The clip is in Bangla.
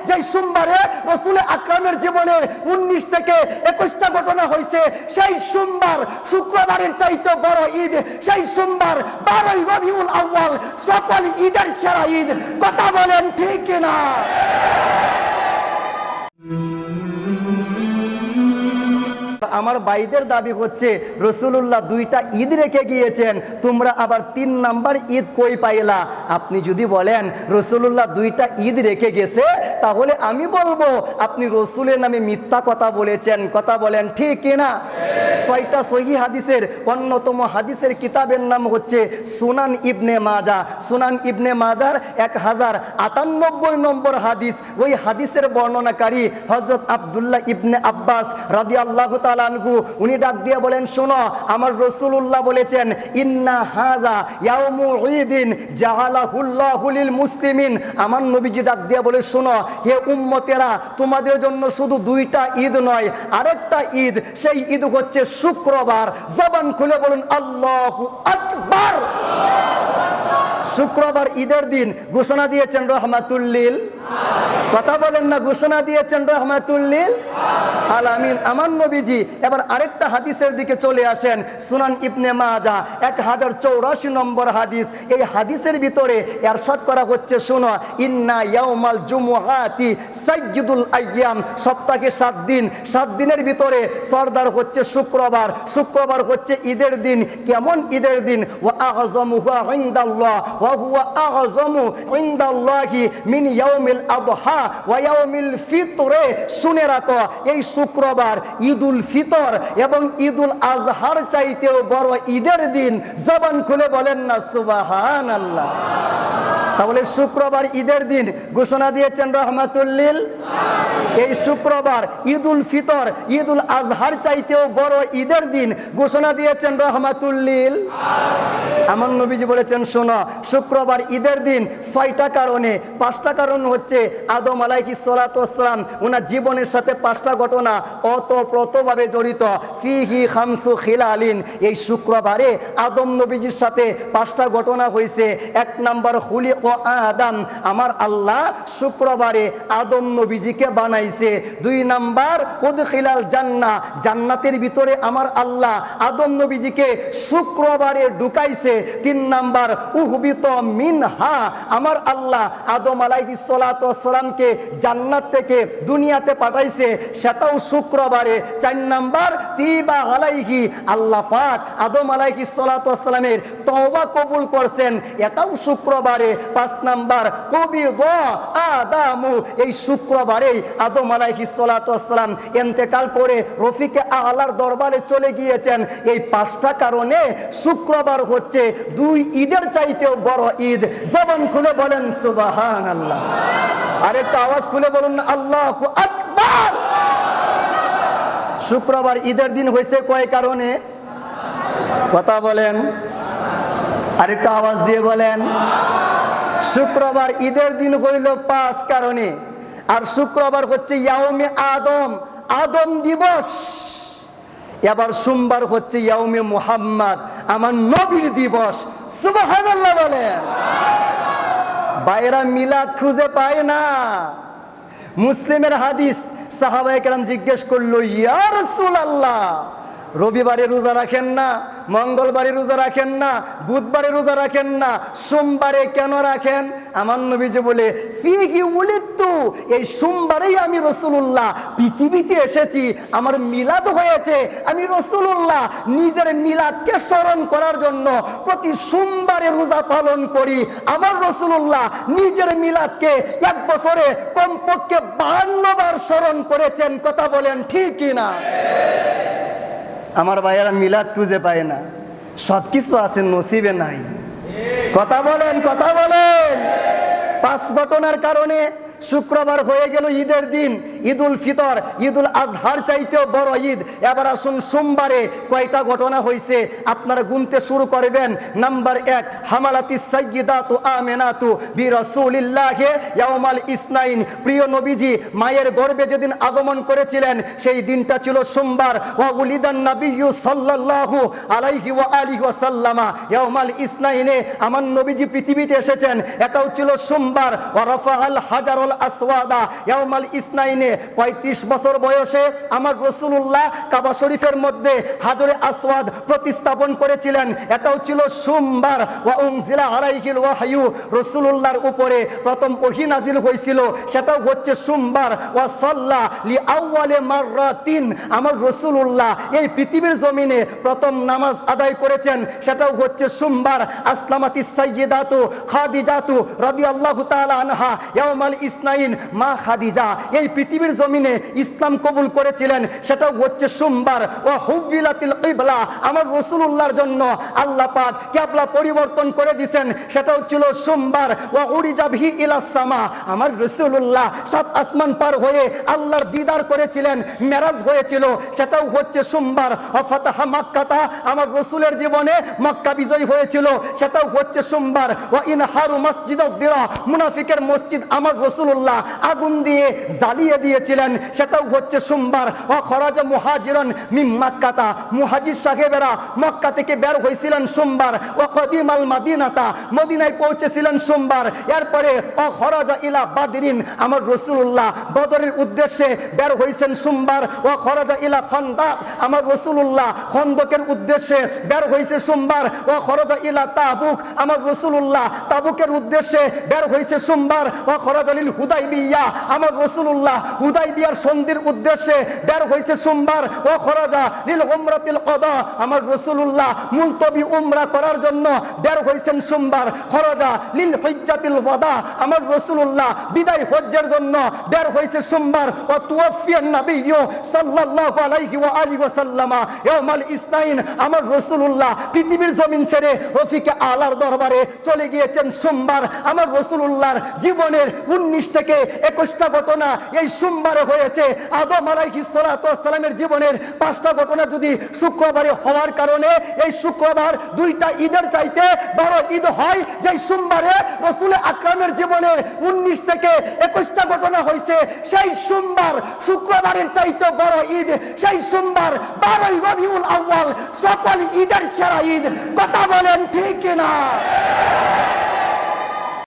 যে সোমবারে রাসূল আকরামের জীবনে 19 থেকে 21টা ঘটনা হয়েছে, সেই সোমবার শুক্রবারের চাইতে বড় ঈদ সেই সোমবার 12ই রবিউল আউয়াল, সকল ঈদের সেরা ঈদ। কথা বলেন ঠিক কিনা? আমার ভাইদের দাবি হচ্ছে রাসূলুল্লাহ 2টা ঈদ রেখে গিয়েছেন, তোমরা আবার 3 নাম্বার ঈদ কই পাইলা? আপনি যদি বলেন রাসূলুল্লাহ 2টা ঈদ রেখে গেছে, তাহলে আমি বলবো আপনি রাসূলের নামে মিথ্যা কথা বলেছেন। কথা বলেন ঠিক কিনা? 6টা সহিহ হাদিসের অন্যতম হাদিসের কিতাবের নাম হচ্ছে সুনান ইবনে মাজাহ। সুনান ইবনে মাজাহর 1098 নম্বর হাদিস। ওই হাদিসের বর্ণনাকারী হযরত আব্দুল্লাহ ইবনে আব্বাস রাদিয়াল্লাহু তাআলা আনহু, উনি ডাক দিয়ে বলেন, শোনো, আমার রাসূলুল্লাহ বলেছেন, ইন্না হাযা ইয়াউমু ঈদিন জাআলাহুল্লাহু লিল মুসলিমিন। আমার নবীজি ডাক দিয়ে বলে, শোনো হে উম্মতেরা, তোমাদের জন্য শুধু 2টা ঈদ নয়, আরেকটা ঈদ। সেই ঈদ হচ্ছে শুক্রবার। জবান খুলে বলুন আল্লাহু আকবার। শুক্রবার ঈদের দিন ঘোষণা দিয়েছেন রাহমাতুল লিল। কথা বলেন না, ঘোষণা দিয়েছেন রাহমাতুল লিল আলামিন আমার নবীজি। এবার আরেকটা হাদিসের দিকে চলে আসেন, সুনান ইবনে মাজাহ 1084 নম্বর হাদিস। এই হাদিসের ভিতরে ইরশাদ করা হচ্ছে, শোনো, ইন্না ইয়াউমাল জুমুআতি সাইয়্যিদুল আইয়াম। সপ্তাহে 7 দিন, 7 দিনের ভিতরে সরদার হচ্ছে শুক্রবার। শুক্রবার হচ্ছে ঈদের দিন। কেমন ঈদের দিন? ওয়া আযযামুহু ইনদাল্লাহ ওয়া হুয়া আযযামু ইনদাল্লাহি মিন ইয়াউমিল আদহা ওয়া ইয়াউমিল ফিতরে। শুনে রাখো, এই শুক্রবার ঈদুল ফিতর এবং ঈদুল আজহার চাইতেও বড় ঈদের দিন। জবান খুলে বলেন না সুবহানাল্লাহ। তাহলে শুক্রবার ঈদের দিন ঘোষণা দিয়েছেন রাহমাতুল লিল। এই শুক্রবার ঈদুল ফিতর ঈদুল আজহার চাইতেও বড় ঈদের দিন ঘোষণা দিয়েছেন রাহমাতুল লিল। আমার নবীজি বলেছেন, শোনো, শুক্রবার ঈদের দিন 6টা কারণে। 5টা কারণ হচ্ছে আদম আলাইহিস সালাতু ওয়াস সালাম, ওনার জীবনের সাথে 5টা ঘটনা ওতপ্রোতভাবে জড়িত। ফিহি খামসু খিলালিন। এই শুক্রবারে আদম নবীজির সাথে 5টা ঘটনা হয়েছে। 1 নাম্বার খুলিক আদম, আমার আল্লাহ শুক্রবারে আদম নবীজিকে বানাইছে। 2 নাম্বার উদখিলাল জান্নাহ, জান্নাতের ভিতরে আমার আল্লাহ আদম নবীজিকে শুক্রবারে ঢুকাইছে। 3 নাম্বার উহবিত মিনহা, আমার আল্লাহ আদম আলাইহিস সালাতু ওয়াস সালামকে জান্নাত থেকে দুনিয়াতে পাঠাইছে, সেটাও শুক্রবারে। 4 নাম্বার তিবা আলাইহি, আল্লাহ পাক আদম আলাইহিস সালাতু ওয়াস সালামের তওবা কবুল করছেন, এটাও শুক্রবারে। 5 নাম্বার কবিদ আদামু, এই শুক্রবারে আদম আলাইহিস সালাতু ওয়াস সালাম ইন্তেকাল করে রফিকে আলার দরবারে চলে গিয়েছেন। এই 5টা কারণে শুক্রবার হচ্ছে 2 ঈদের চাইতেও বড় ঈদ। জবান খুলে বলেন সুবহানাল্লাহ। আরেকটা আওয়াজ খুলে বলুন আল্লাহু আকবার। শুক্রবার ঈদের দিন হয়েছে কয় কারণে? কথা বলেন, আরেকটা আওয়াজ দিয়ে বলেন। শুক্রবার ঈদের দিন হইল 5 কারণে। আর শুক্রবার হচ্ছে ইয়াউমে আদম, আদম দিবস। এবার সোমবার হচ্ছে ইয়াউমে মুহাম্মদ, আমার নবীর দিবস। সুবহানাল্লাহ বলেন। বাইরা মিলাদ খুঁজে পায় না। মুসলিমের হাদিস, সাহাবায়ে কেরাম জিজ্ঞেস করলো, ইয়া রাসূলুল্লাহ, রবিবারে রোজা রাখেন না, মঙ্গলবারে রোজা রাখেন না, বুধবারে রোজা রাখেন না, সোমবারে কেন রাখেন? আমার নবীজি বলে, ফিহি উলিদতু, এই সোমবারেই আমি রাসূলুল্লাহ পৃথিবীতে এসেছি, আমার মিলাদ হয়েছে। আমি রাসূলুল্লাহ নিজের মিলাদকে স্মরণ করার জন্য প্রতি সোমবারে রোজা পালন করি। আমার রাসূলুল্লাহ নিজের মিলাদকে 1 বছরে কমপক্ষে 52 বার স্মরণ করেছেন। কথা বলেন ঠিক কিনা? আমার ভাইয়েরা মিলাদ খুঁজে পায় না, সব কিছু আছে নসিবে নাই। কথা বলেন, কথা বলেন। 5 ঘটনার কারণে শুক্রবার হয়ে গেল ঈদের দিন, ঈদুল ফিতর ঈদুল আজহার চাইতেও বড় ঈদ। এবার আসুন সোমবারে কয়টা ঘটনা হয়েছে আপনারা গুনতে শুরু করবেন। নাম্বার 1, হামালাতিস সাইয়্যিদাতু আমিনাতু বিরাসূলিল্লাহি ইয়াউমাল ইসনাইন। প্রিয় নবীজি মায়ের গর্ভে যেদিন আগমন করেছিলেন সেই দিনটা ছিল সোমবার। ওয়া উলিদান নাবিয়্যু সাল্লাল্লাহু আলাইহি ওয়া আলিহি ওয়াসাল্লামা ইয়াউমাল ইসনাইনে, আমার নবীজি পৃথিবীতে এসেছেন, এটাও ছিল সোমবার। ওয়া রাফাআল হাজার হাজাল আসওয়াদা ইয়াউমাল ইসনাইনে 35 বছর বয়সে আমার রাসূলুল্লাহ কাবা শরীফের মধ্যে হাজরে আসওয়াদ প্রতিস্থাপন করেছিলেন। এটাও ছিল সোমবার। ওয়া উনজিলা আলাইহিল ওয়াহয়ু, রাসূলুল্লাহর উপরে প্রথম ওহী নাজিল হয়েছিল, সেটাও হচ্ছে সোমবার। ওয়া সাল্লা লি আউয়ালে মাররাতিন, আমার রাসূলুল্লাহ এই পৃথিবীর জমিনে প্রথম নামাজ আদায় করেছেন, সেটাও হচ্ছে সোমবার। আসলামাতিস সাইয়্যিদাতু খাদিজাতু রাদিয়াল্লাহু তাআলা আনহা ইয়াউমাল ইসনাইন, মা খাদিজা এই পৃথিবীর জমিনে ইসলাম কবুল করেছিলেন, সেটাও হচ্ছে সোমবার। ওয়া হুবিলাতিল কিবলা, আমার রাসূলুল্লাহর জন্য আল্লাহ পাক কিবলা পরিবর্তন করে দিয়েছেন, সেটাও ছিল সোমবার। ওয়া উরিজা বিহি ইলাস সামা, আমার রাসূলুল্লাহ 7 আসমান পার হয়ে আল্লাহর দিদার করেছিলেন, মেরাজ হয়েছিল, সেটাও হচ্ছে সোমবার। ওয়া ফাতাহা মক্কাতা, আমার রাসূলের জীবনে মক্কা বিজয় হয়েছিল, সেটাও হচ্ছে সোমবার। ওয়া ইনহারু মসজিদুদ দিরা, মুনাফিকের মসজিদ আমার রাসূলুল্লাহ আগুন দিয়ে জ্বালিয়ে দিয়েছিলেন, সেটাও হচ্ছে সোমবার। ওয়া খরাজা মুহাজিরান মিন মক্কাতা, মুহাজির সাহেবেরা মক্কা থেকে বের হয়েছিলেন সোমবার। ওয়া কদিমাল মাদিনাতা, মদিনায় পৌঁছেছিলেন সোমবার। এরপরে ওয়া খরাজা ইলা বাদরিন, আমার রাসূলুল্লাহ বদরের উদ্দেশ্যে বের হয়েছেন সোমবার। ওয়া খরাজা ইলা খান্দাক, আমার রাসূলুল্লাহ খন্দকের উদ্দেশ্যে বের হয়েছে সোমবার। ওয়া খরাজা ইলা তাবুক, আমার রাসূলুল্লাহ তাবুকের উদ্দেশ্যে বের হয়েছে সোমবার। ওয়া খরাজা লিল হুদাইবিয়া, আমার রাসূলুল্লাহ হুদাইবিয়ার সন্ধির উদ্দেশ্যে বের হয়েছে সোমবার। ওয়া খরাজা লিল উমরাতিল কদা, আমার রাসূলুল্লাহ মুলতবি উমরা করার জন্য বের হয়েছেন সোমবার। খরাজা লিল হিজ্জাতিল ওয়াদা, আমার রাসূলুল্লাহ বিদায় হজ্জের জন্য বের হয়েছে সোমবার। ওয়া তুওয়াফিয়ান নাবিয়্যু সাল্লাল্লাহু আলাইহি ওয়া আলিহি ওয়াসাল্লামা ইয়াউমাল ইসনাইন, আমার রাসূলুল্লাহ পৃথিবীর জমিন ছেড়ে রফিকে আলার দরবারে চলে গিয়েছেন সোমবার। আমার রাসূলুল্লাহর জীবনের 19 থেকে 21টা ঘটনা এই সোমবারে হয়েছে। আদম আলাইহিস সালাতু ওয়াস সালামের জীবনের 5টা ঘটনা যদি শুক্রবারে হওয়ার কারণে এই শুক্রবার 2টা ঈদের চাইতে বড় ঈদ হয়, যে সোমবারে রাসূল আকরামের জীবনের 19 থেকে 21টা ঘটনা হয়েছে। সেই সোমবার শুক্রবারের চাইতে বড় ঈদ, সেই সোমবার 12ই রবিউল আউয়াল, সকল ঈদের সেরা ঈদ। কথা বলেন ঠিক কিনা?